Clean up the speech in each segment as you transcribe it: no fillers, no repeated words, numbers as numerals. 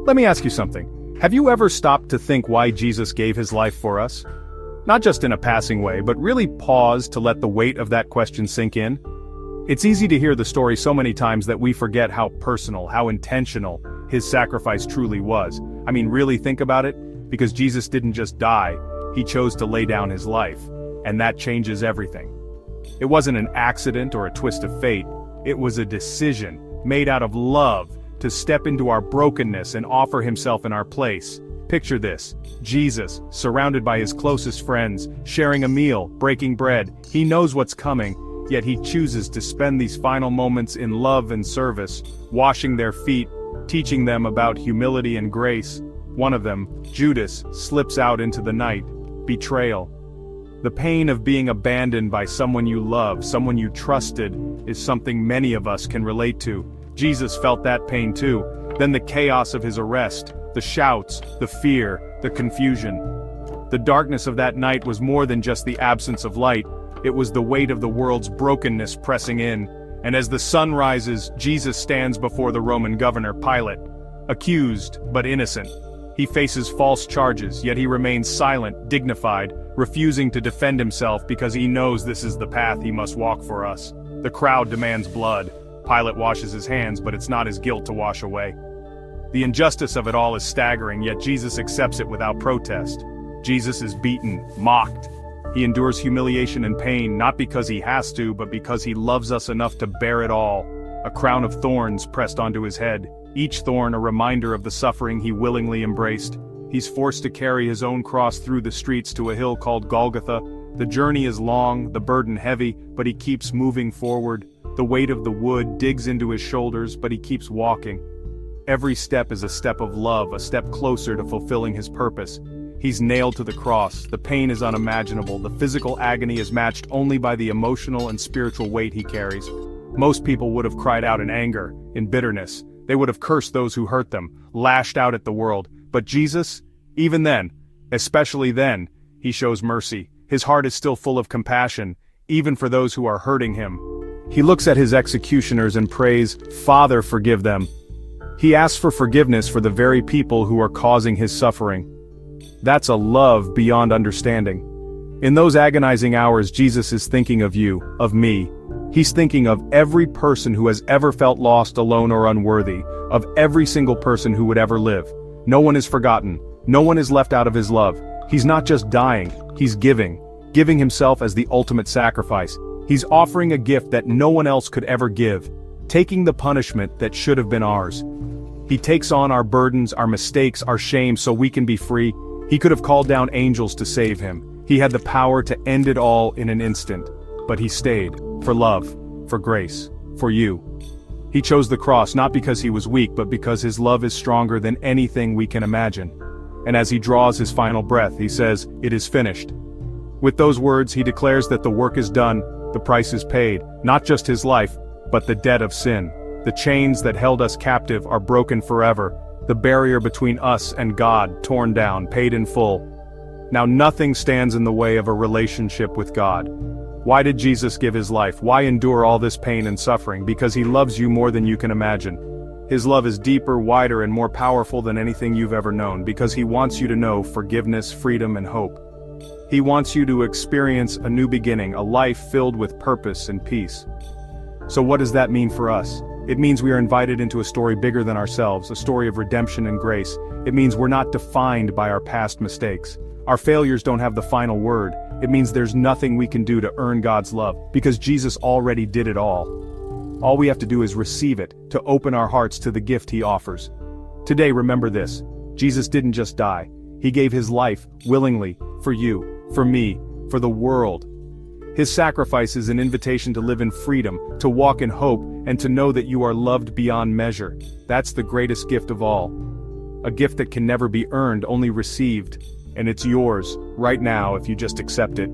Let me ask you something. Have you ever stopped to think why Jesus gave his life for us? Not just in a passing way, but really pause to let the weight of that question sink in? It's easy to hear the story so many times that we forget how personal, how intentional his sacrifice truly was. I mean, really think about it, because Jesus didn't just die, he chose to lay down his life, and that changes everything. It wasn't an accident or a twist of fate, it was a decision made out of love to step into our brokenness and offer himself in our place. Picture this, Jesus, surrounded by his closest friends, sharing a meal, breaking bread. He knows what's coming, yet he chooses to spend these final moments in love and service, washing their feet, teaching them about humility and grace. One of them, Judas, slips out into the night. Betrayal. The pain of being abandoned by someone you love, someone you trusted, is something many of us can relate to. Jesus felt that pain too. Then the chaos of his arrest, the shouts, the fear, the confusion. The darkness of that night was more than just the absence of light, it was the weight of the world's brokenness pressing in. And as the sun rises, Jesus stands before the Roman governor Pilate. Accused, but innocent. He faces false charges, yet he remains silent, dignified, refusing to defend himself because he knows this is the path he must walk for us. The crowd demands blood. Pilate washes his hands, but it's not his guilt to wash away. The injustice of it all is staggering, yet Jesus accepts it without protest. Jesus is beaten, mocked. He endures humiliation and pain, not because he has to, but because he loves us enough to bear it all. A crown of thorns pressed onto his head, each thorn a reminder of the suffering he willingly embraced. He's forced to carry his own cross through the streets to a hill called Golgotha. The journey is long, the burden heavy, but he keeps moving forward. The weight of the wood digs into his shoulders, but he keeps walking. Every step is a step of love, a step closer to fulfilling his purpose. He's nailed to the cross, the pain is unimaginable, the physical agony is matched only by the emotional and spiritual weight he carries. Most people would have cried out in anger, in bitterness. They would have cursed those who hurt them, lashed out at the world. But Jesus, even then, especially then, he shows mercy. His heart is still full of compassion, even for those who are hurting him. He looks at his executioners and prays, "Father, forgive them." He asks for forgiveness for the very people who are causing his suffering. That's a love beyond understanding. In those agonizing hours, Jesus is thinking of you, of me. He's thinking of every person who has ever felt lost, alone, or unworthy, of every single person who would ever live. No one is forgotten. No one is left out of his love. He's not just dying, he's giving himself as the ultimate sacrifice. He's offering a gift that no one else could ever give, taking the punishment that should have been ours. He takes on our burdens, our mistakes, our shame so we can be free. He could have called down angels to save him. He had the power to end it all in an instant. But he stayed, for love, for grace, for you. He chose the cross not because he was weak, but because his love is stronger than anything we can imagine. And as he draws his final breath, he says, "It is finished." With those words, he declares that the work is done, the price is paid, not just his life, but the debt of sin. The chains that held us captive are broken forever, the barrier between us and God torn down, paid in full. Now nothing stands in the way of a relationship with God. Why did Jesus give his life? Why endure all this pain and suffering? Because he loves you more than you can imagine. His love is deeper, wider, and more powerful than anything you've ever known, because he wants you to know forgiveness, freedom, and hope. He wants you to experience a new beginning, a life filled with purpose and peace. So what does that mean for us? It means we are invited into a story bigger than ourselves, a story of redemption and grace. It means we're not defined by our past mistakes. Our failures don't have the final word. It means there's nothing we can do to earn God's love, because Jesus already did it all. All we have to do is receive it, to open our hearts to the gift he offers. Today, remember this: Jesus didn't just die. He gave his life, willingly, for you, for me, for the world. His sacrifice is an invitation to live in freedom, to walk in hope, and to know that you are loved beyond measure. That's the greatest gift of all. A gift that can never be earned, only received. And it's yours, right now, if you just accept it.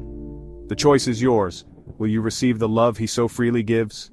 The choice is yours. Will you receive the love he so freely gives?